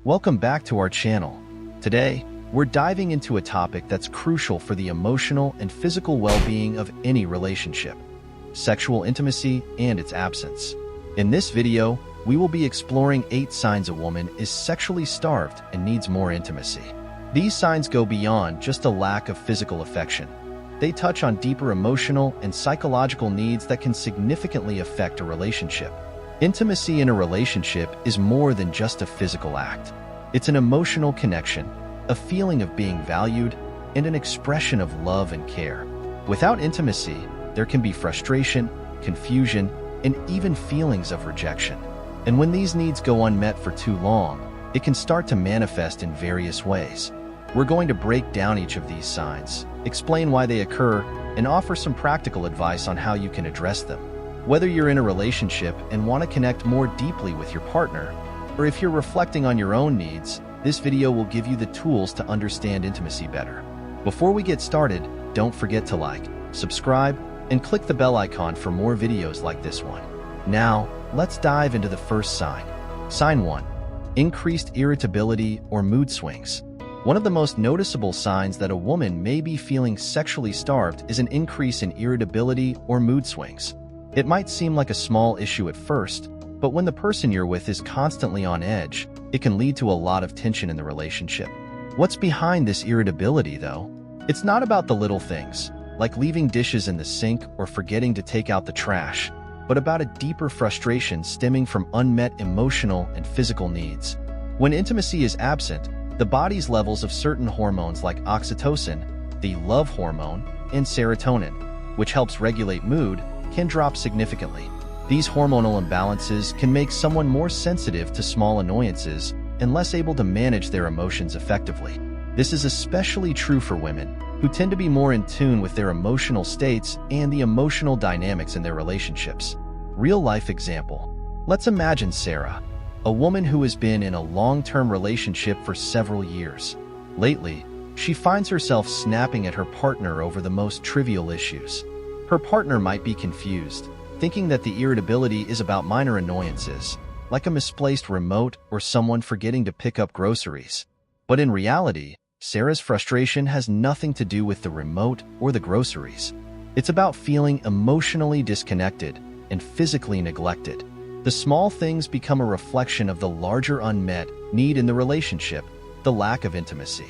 Welcome back to our channel. Today, we're diving into a topic that's crucial for the emotional and physical well-being of any relationship: sexual intimacy and its absence. In this video, we will be exploring 8 signs a woman is sexually starved and needs more intimacy. These signs go beyond just a lack of physical affection. They touch on deeper emotional and psychological needs that can significantly affect a relationship. Intimacy in a relationship is more than just a physical act. It's an emotional connection, a feeling of being valued, and an expression of love and care. Without intimacy, there can be frustration, confusion, and even feelings of rejection. And when these needs go unmet for too long, it can start to manifest in various ways. We're going to break down each of these signs, explain why they occur, and offer some practical advice on how you can address them. Whether you're in a relationship and want to connect more deeply with your partner, or if you're reflecting on your own needs, this video will give you the tools to understand intimacy better. Before we get started, don't forget to like, subscribe, and click the bell icon for more videos like this one. Now, let's dive into the first sign. Sign 1. Increased irritability or mood swings. One of the most noticeable signs that a woman may be feeling sexually starved is an increase in irritability or mood swings. It might seem like a small issue at first, but when the person you're with is constantly on edge, it can lead to a lot of tension in the relationship. What's behind this irritability, though? It's not about the little things, like leaving dishes in the sink or forgetting to take out the trash, but about a deeper frustration stemming from unmet emotional and physical needs. When intimacy is absent, the body's levels of certain hormones like oxytocin, the love hormone, and serotonin, which helps regulate mood, can drop significantly. These hormonal imbalances can make someone more sensitive to small annoyances and less able to manage their emotions effectively. This is especially true for women, who tend to be more in tune with their emotional states and the emotional dynamics in their relationships. Real-life example. Let's imagine Sarah, a woman who has been in a long-term relationship for several years. Lately, she finds herself snapping at her partner over the most trivial issues. Her partner might be confused, thinking that the irritability is about minor annoyances, like a misplaced remote or someone forgetting to pick up groceries. But in reality, Sarah's frustration has nothing to do with the remote or the groceries. It's about feeling emotionally disconnected and physically neglected. The small things become a reflection of the larger unmet need in the relationship, the lack of intimacy.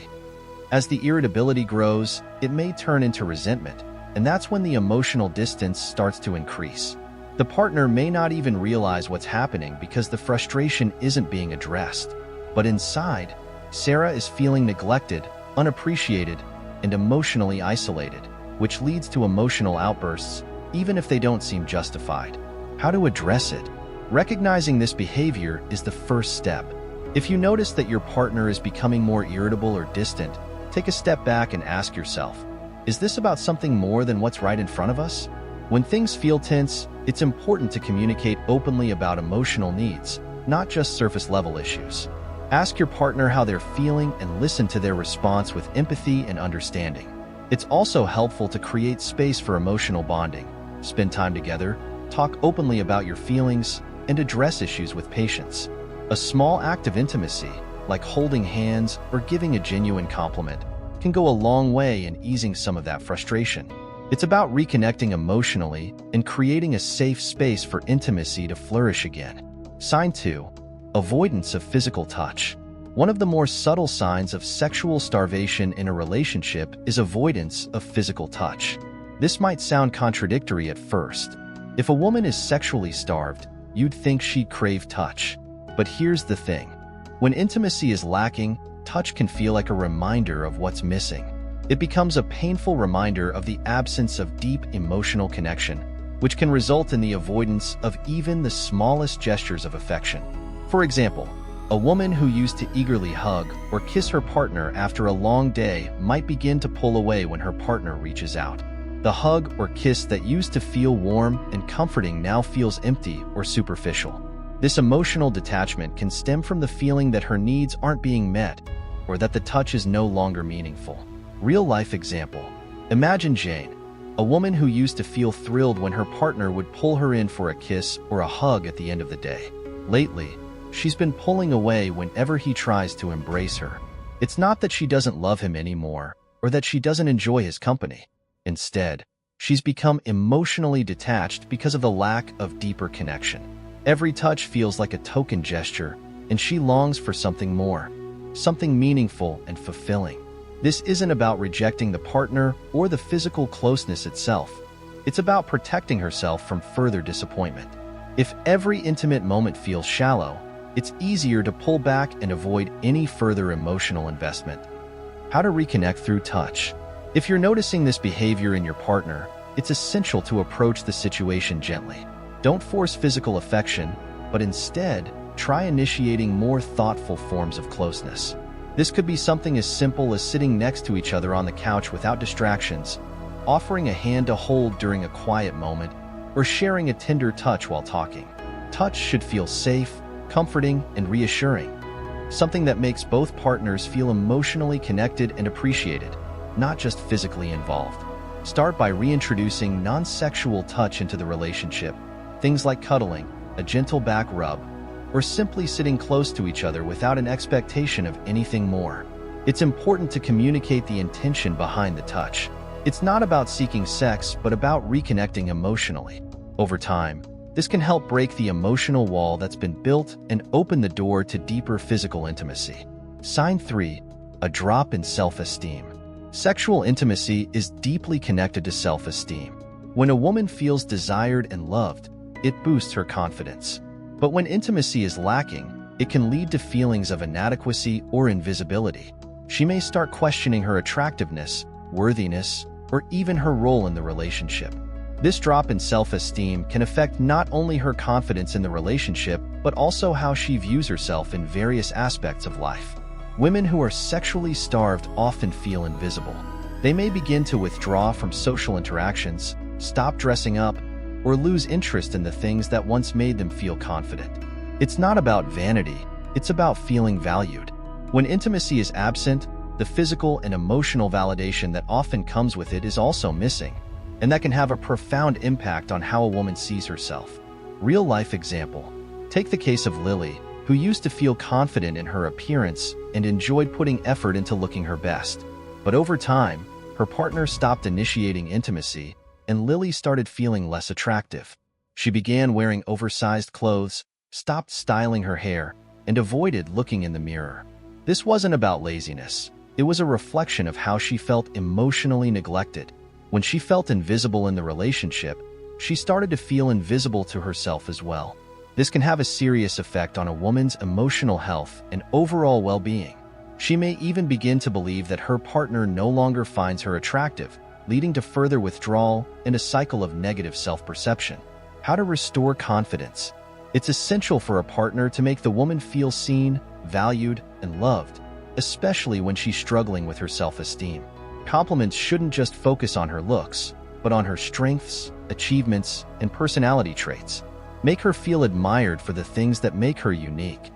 As the irritability grows, it may turn into resentment, and that's when the emotional distance starts to increase. The partner may not even realize what's happening because the frustration isn't being addressed. But inside, Sarah is feeling neglected, unappreciated, and emotionally isolated, which leads to emotional outbursts, even if they don't seem justified. How to address it? Recognizing this behavior is the first step. If you notice that your partner is becoming more irritable or distant, take a step back and ask yourself, is this about something more than what's right in front of us? When things feel tense, it's important to communicate openly about emotional needs, not just surface-level issues. Ask your partner how they're feeling and listen to their response with empathy and understanding. It's also helpful to create space for emotional bonding. Spend time together, talk openly about your feelings, and address issues with patience. A small act of intimacy, like holding hands or giving a genuine compliment, can go a long way in easing some of that frustration. It's about reconnecting emotionally and creating a safe space for intimacy to flourish again. Sign 2. Avoidance of physical touch. One of the more subtle signs of sexual starvation in a relationship is avoidance of physical touch. This might sound contradictory at first. If a woman is sexually starved, you'd think she'd crave touch. But here's the thing. When intimacy is lacking, touch can feel like a reminder of what's missing. It becomes a painful reminder of the absence of deep emotional connection, which can result in the avoidance of even the smallest gestures of affection. For example, a woman who used to eagerly hug or kiss her partner after a long day might begin to pull away when her partner reaches out. The hug or kiss that used to feel warm and comforting now feels empty or superficial. This emotional detachment can stem from the feeling that her needs aren't being met or that the touch is no longer meaningful. Real-life example. Imagine Jane, a woman who used to feel thrilled when her partner would pull her in for a kiss or a hug at the end of the day. Lately, she's been pulling away whenever he tries to embrace her. It's not that she doesn't love him anymore, or that she doesn't enjoy his company. Instead, she's become emotionally detached because of the lack of deeper connection. Every touch feels like a token gesture, and she longs for something more, something meaningful and fulfilling. This isn't about rejecting the partner or the physical closeness itself. It's about protecting herself from further disappointment. If every intimate moment feels shallow, it's easier to pull back and avoid any further emotional investment. How to reconnect through touch. If you're noticing this behavior in your partner, it's essential to approach the situation gently. Don't force physical affection, but instead, try initiating more thoughtful forms of closeness. This could be something as simple as sitting next to each other on the couch without distractions, offering a hand to hold during a quiet moment, or sharing a tender touch while talking. Touch should feel safe, comforting, and reassuring, something that makes both partners feel emotionally connected and appreciated, not just physically involved. Start by reintroducing non-sexual touch into the relationship, things like cuddling, a gentle back rub, or simply sitting close to each other without an expectation of anything more. It's important to communicate the intention behind the touch. It's not about seeking sex, but about reconnecting emotionally. Over time, this can help break the emotional wall that's been built and open the door to deeper physical intimacy. Sign 3. A drop in self-esteem. Sexual intimacy is deeply connected to self-esteem. When a woman feels desired and loved, it boosts her confidence. But when intimacy is lacking, it can lead to feelings of inadequacy or invisibility. She may start questioning her attractiveness, worthiness, or even her role in the relationship. This drop in self-esteem can affect not only her confidence in the relationship, but also how she views herself in various aspects of life. Women who are sexually starved often feel invisible. They may begin to withdraw from social interactions, stop dressing up, or lose interest in the things that once made them feel confident. It's not about vanity, it's about feeling valued. When intimacy is absent, the physical and emotional validation that often comes with it is also missing, and that can have a profound impact on how a woman sees herself. Real-life example. Take the case of Lily, who used to feel confident in her appearance and enjoyed putting effort into looking her best. But over time, her partner stopped initiating intimacy, and Lily started feeling less attractive. She began wearing oversized clothes, stopped styling her hair, and avoided looking in the mirror. This wasn't about laziness. It was a reflection of how she felt emotionally neglected. When she felt invisible in the relationship, she started to feel invisible to herself as well. This can have a serious effect on a woman's emotional health and overall well-being. She may even begin to believe that her partner no longer finds her attractive, leading to further withdrawal and a cycle of negative self-perception. How to restore confidence. It's essential for a partner to make the woman feel seen, valued, and loved, especially when she's struggling with her self-esteem. Compliments shouldn't just focus on her looks, but on her strengths, achievements, and personality traits. Make her feel admired for the things that make her unique.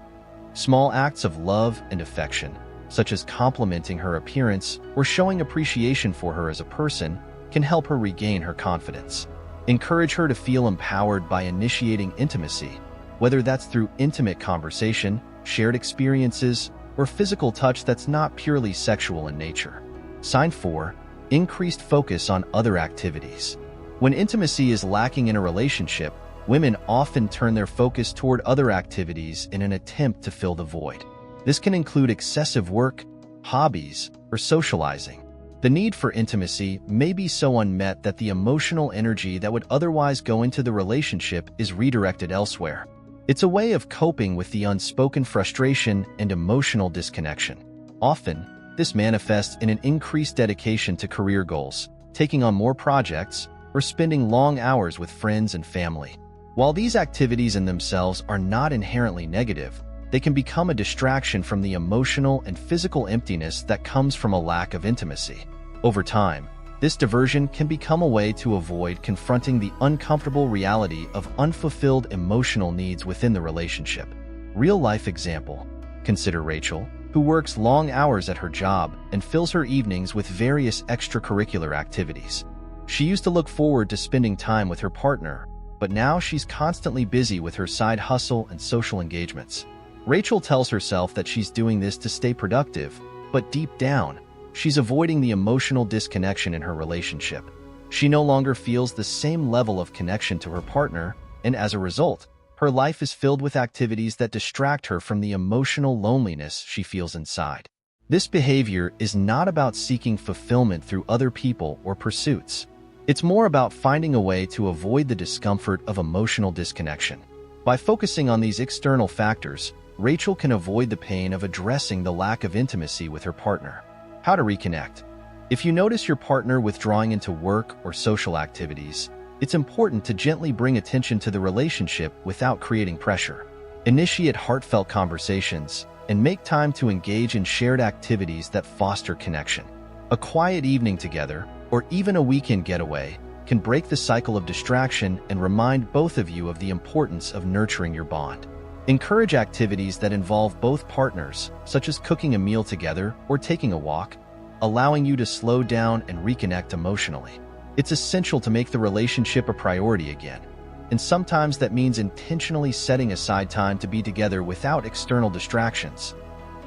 Small acts of love and affection, such as complimenting her appearance or showing appreciation for her as a person, can help her regain her confidence. Encourage her to feel empowered by initiating intimacy, whether that's through intimate conversation, shared experiences, or physical touch that's not purely sexual in nature. Sign 4. Increased focus on other activities. When intimacy is lacking in a relationship, women often turn their focus toward other activities in an attempt to fill the void. This can include excessive work, hobbies, or socializing. The need for intimacy may be so unmet that the emotional energy that would otherwise go into the relationship is redirected elsewhere. It's a way of coping with the unspoken frustration and emotional disconnection. Often, this manifests in an increased dedication to career goals, taking on more projects, or spending long hours with friends and family. While these activities in themselves are not inherently negative, they can become a distraction from the emotional and physical emptiness that comes from a lack of intimacy. Over time, this diversion can become a way to avoid confronting the uncomfortable reality of unfulfilled emotional needs within the relationship. Real-life example. Consider Rachel, who works long hours at her job and fills her evenings with various extracurricular activities. She used to look forward to spending time with her partner, but now she's constantly busy with her side hustle and social engagements. Rachel tells herself that she's doing this to stay productive, but deep down, she's avoiding the emotional disconnection in her relationship. She no longer feels the same level of connection to her partner, and as a result, her life is filled with activities that distract her from the emotional loneliness she feels inside. This behavior is not about seeking fulfillment through other people or pursuits. It's more about finding a way to avoid the discomfort of emotional disconnection. By focusing on these external factors, Rachel can avoid the pain of addressing the lack of intimacy with her partner. How to reconnect. If you notice your partner withdrawing into work or social activities, it's important to gently bring attention to the relationship without creating pressure. Initiate heartfelt conversations and make time to engage in shared activities that foster connection. A quiet evening together, or even a weekend getaway, can break the cycle of distraction and remind both of you of the importance of nurturing your bond. Encourage activities that involve both partners, such as cooking a meal together or taking a walk, allowing you to slow down and reconnect emotionally. It's essential to make the relationship a priority again, and sometimes that means intentionally setting aside time to be together without external distractions.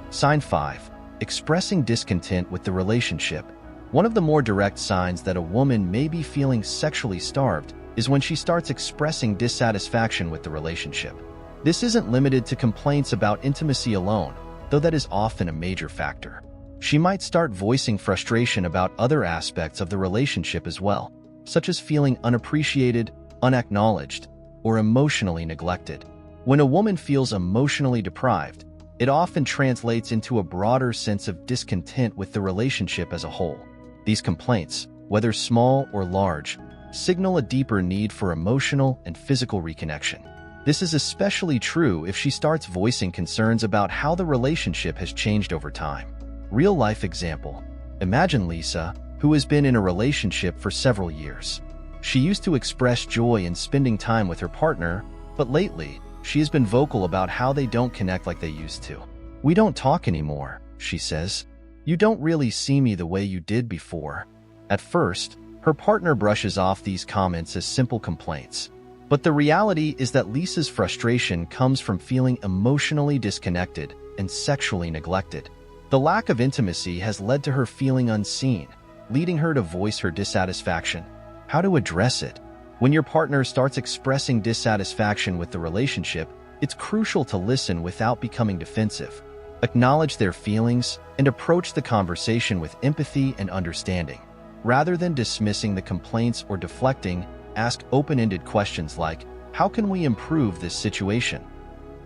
Sign 5. Expressing discontent with the relationship. One of the more direct signs that a woman may be feeling sexually starved is when she starts expressing dissatisfaction with the relationship. This isn't limited to complaints about intimacy alone, though that is often a major factor. She might start voicing frustration about other aspects of the relationship as well, such as feeling unappreciated, unacknowledged, or emotionally neglected. When a woman feels emotionally deprived, it often translates into a broader sense of discontent with the relationship as a whole. These complaints, whether small or large, signal a deeper need for emotional and physical reconnection. This is especially true if she starts voicing concerns about how the relationship has changed over time. Real-life example. Imagine Lisa, who has been in a relationship for several years. She used to express joy in spending time with her partner, but lately, she has been vocal about how they don't connect like they used to. "We don't talk anymore," she says. "You don't really see me the way you did before." At first, her partner brushes off these comments as simple complaints. But the reality is that Lisa's frustration comes from feeling emotionally disconnected and sexually neglected. The lack of intimacy has led to her feeling unseen, leading her to voice her dissatisfaction. How to address it? When your partner starts expressing dissatisfaction with the relationship, it's crucial to listen without becoming defensive. Acknowledge their feelings and approach the conversation with empathy and understanding. Rather than dismissing the complaints or deflecting, ask open-ended questions like, "How can we improve this situation?"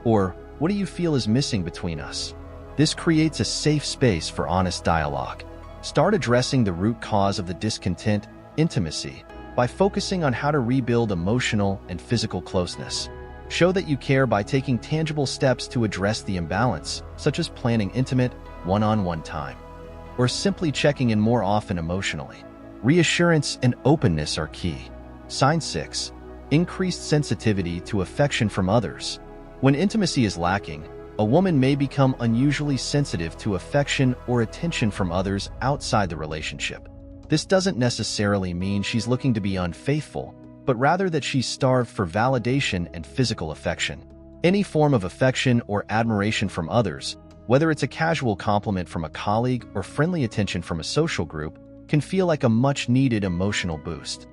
Or, "What do you feel is missing between us?" This creates a safe space for honest dialogue. Start addressing the root cause of the discontent, intimacy, by focusing on how to rebuild emotional and physical closeness. Show that you care by taking tangible steps to address the imbalance, such as planning intimate, one-on-one time, or simply checking in more often emotionally. Reassurance and openness are key. Sign 6. Increased sensitivity to affection from others. When intimacy is lacking, a woman may become unusually sensitive to affection or attention from others outside the relationship. This doesn't necessarily mean she's looking to be unfaithful, but rather that she's starved for validation and physical affection. Any form of affection or admiration from others, whether it's a casual compliment from a colleague or friendly attention from a social group, can feel like a much-needed emotional boost.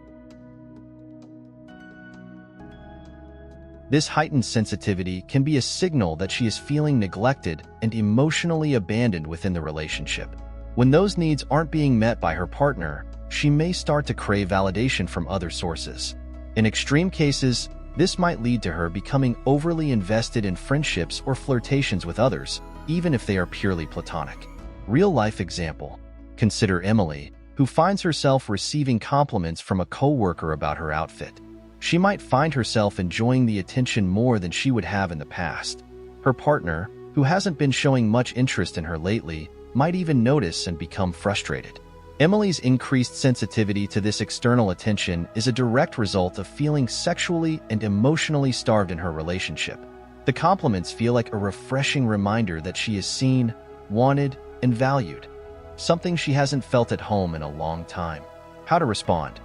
This heightened sensitivity can be a signal that she is feeling neglected and emotionally abandoned within the relationship. When those needs aren't being met by her partner, she may start to crave validation from other sources. In extreme cases, this might lead to her becoming overly invested in friendships or flirtations with others, even if they are purely platonic. Real-life example. Consider Emily, who finds herself receiving compliments from a coworker about her outfit. She might find herself enjoying the attention more than she would have in the past. Her partner, who hasn't been showing much interest in her lately, might even notice and become frustrated. Emily's increased sensitivity to this external attention is a direct result of feeling sexually and emotionally starved in her relationship. The compliments feel like a refreshing reminder that she is seen, wanted, and valued, something she hasn't felt at home in a long time. How to respond?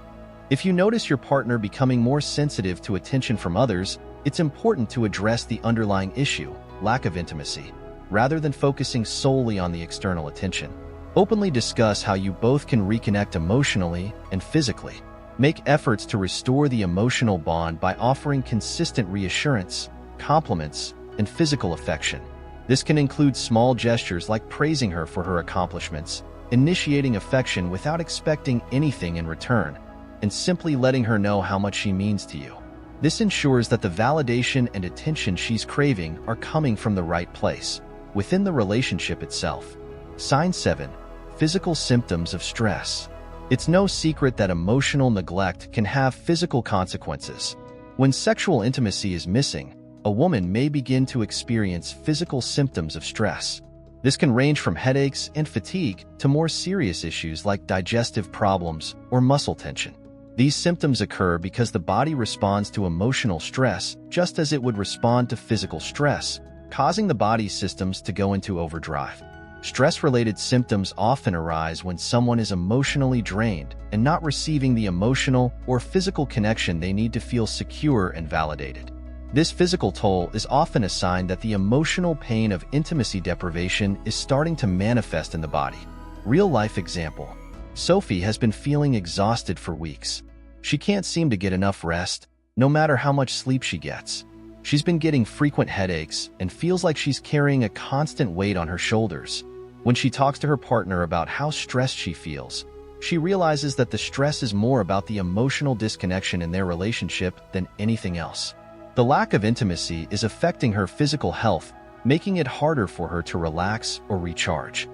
If you notice your partner becoming more sensitive to attention from others, it's important to address the underlying issue, lack of intimacy, rather than focusing solely on the external attention. Openly discuss how you both can reconnect emotionally and physically. Make efforts to restore the emotional bond by offering consistent reassurance, compliments, and physical affection. This can include small gestures like praising her for her accomplishments, initiating affection without expecting anything in return, and simply letting her know how much she means to you. This ensures that the validation and attention she's craving are coming from the right place, within the relationship itself. Sign 7. Physical symptoms of stress. It's no secret that emotional neglect can have physical consequences. When sexual intimacy is missing, a woman may begin to experience physical symptoms of stress. This can range from headaches and fatigue to more serious issues like digestive problems or muscle tension. These symptoms occur because the body responds to emotional stress just as it would respond to physical stress, causing the body's systems to go into overdrive. Stress-related symptoms often arise when someone is emotionally drained and not receiving the emotional or physical connection they need to feel secure and validated. This physical toll is often a sign that the emotional pain of intimacy deprivation is starting to manifest in the body. Real-life example. Sophie has been feeling exhausted for weeks. She can't seem to get enough rest, no matter how much sleep she gets. She's been getting frequent headaches and feels like she's carrying a constant weight on her shoulders. When she talks to her partner about how stressed she feels, she realizes that the stress is more about the emotional disconnection in their relationship than anything else. The lack of intimacy is affecting her physical health, making it harder for her to relax or recharge.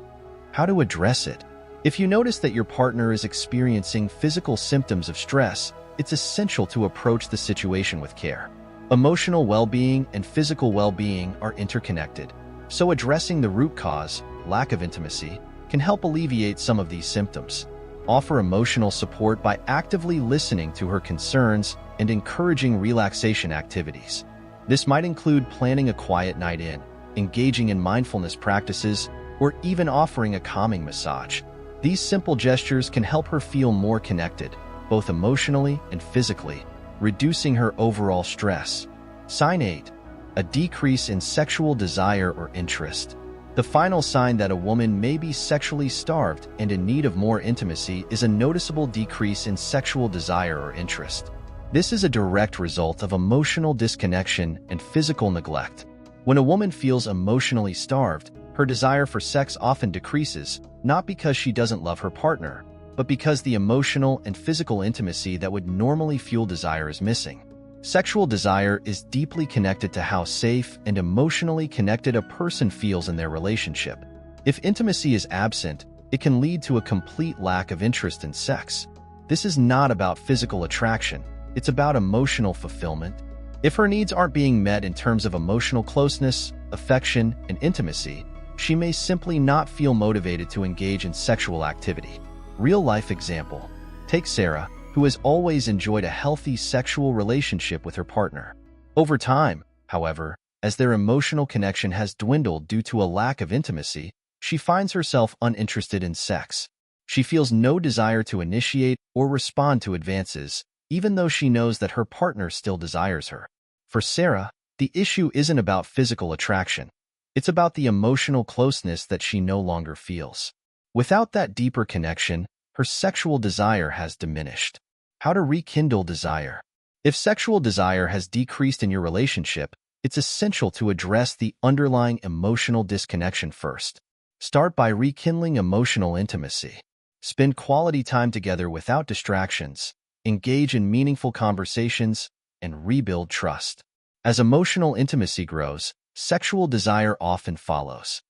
How to address it? If you notice that your partner is experiencing physical symptoms of stress, it's essential to approach the situation with care. Emotional well-being and physical well-being are interconnected, so addressing the root cause, lack of intimacy, can help alleviate some of these symptoms. Offer emotional support by actively listening to her concerns and encouraging relaxation activities. This might include planning a quiet night in, engaging in mindfulness practices, or even offering a calming massage. These simple gestures can help her feel more connected, both emotionally and physically, reducing her overall stress. Sign 8. A decrease in sexual desire or interest. The final sign that a woman may be sexually starved and in need of more intimacy is a noticeable decrease in sexual desire or interest. This is a direct result of emotional disconnection and physical neglect. When a woman feels emotionally starved, her desire for sex often decreases, not because she doesn't love her partner, but because the emotional and physical intimacy that would normally fuel desire is missing. Sexual desire is deeply connected to how safe and emotionally connected a person feels in their relationship. If intimacy is absent, it can lead to a complete lack of interest in sex. This is not about physical attraction, it's about emotional fulfillment. If her needs aren't being met in terms of emotional closeness, affection, and intimacy, she may simply not feel motivated to engage in sexual activity. Real-life example. Take Sarah, who has always enjoyed a healthy sexual relationship with her partner. Over time, however, as their emotional connection has dwindled due to a lack of intimacy, she finds herself uninterested in sex. She feels no desire to initiate or respond to advances, even though she knows that her partner still desires her. For Sarah, the issue isn't about physical attraction. It's about the emotional closeness that she no longer feels. Without that deeper connection, her sexual desire has diminished. How to rekindle desire. If sexual desire has decreased in your relationship, it's essential to address the underlying emotional disconnection first. Start by rekindling emotional intimacy. Spend quality time together without distractions, engage in meaningful conversations, and rebuild trust. As emotional intimacy grows, sexual desire often follows.